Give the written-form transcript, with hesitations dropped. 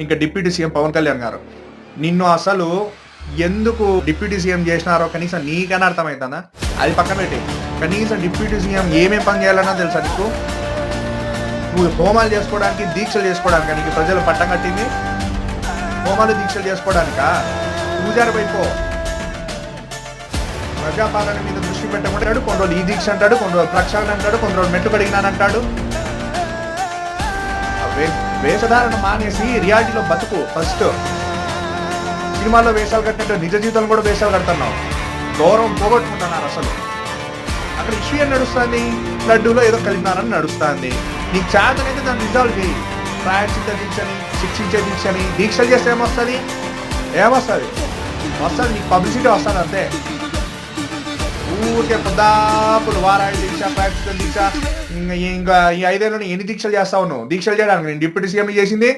ఇంకా deputy CM Pawan Kalyan గారు నిన్ను అసలు ఎందుకు డిప్యూటీ సీఎం చేసినారో కనీసం నీకైనా అర్థమవుతుందా? అది పక్కన పెట్టి కనీసం డిప్యూటీ సీఎం ఏమేం పని చేయాలన్నా తెలుసా నీకు? నువ్వు హోమాలు చేసుకోవడానికి, దీక్షలు చేసుకోవడానికి నీకు ప్రజలు పట్టం కట్టింది. హోమాలు దీక్షలు చేసుకోవడానికా? పూజారి వైపు ప్రజాపాలన మీద దృష్టి పెట్టమంటాడు, కొన్ని రోజులు ఈ దీక్ష అంటాడు, కొన్ని రోజులు ప్రక్షాళన అంటాడు, కొన్ని రోజులు మెట్లు కడిగినానంటాడు. వేషధారణ మానేసి రియాలిటీలో బతుకు. ఫస్ట్ సినిమాల్లో వేషాలు కట్టినట్టు నిజ జీవితంలో కూడా వేషాలు కడుతున్నావు. గౌరవం పోగొట్టుకుంటున్నారు. అసలు అక్కడ ఇష్యూ ఏం నడుస్తుంది? లడ్డూలో ఏదో కలిపినారని నడుస్తుంది. నీకు చేతనైతే దాన్ని రిజాల్వ్ చేయి. ప్రాయశ్చిత్త దీక్షని, శిక్షించే దీక్షని, దీక్షలు చేస్తే ఏమొస్తుంది? వస్తుంది నీకు పబ్లిసిటీ వస్తుంది అంతే. ఊరికే ప్రదాపులు వారాయి దీక్ష, ప్రాయశ్చిత్త దీక్ష, ఇంకా ఈ 5 ఏళ్ళు ఎన్ని దీక్షలు చేస్తావు నువ్వు? దీక్షలు చేయడానికి నేను డిప్యూటీ సీఎం చేసింది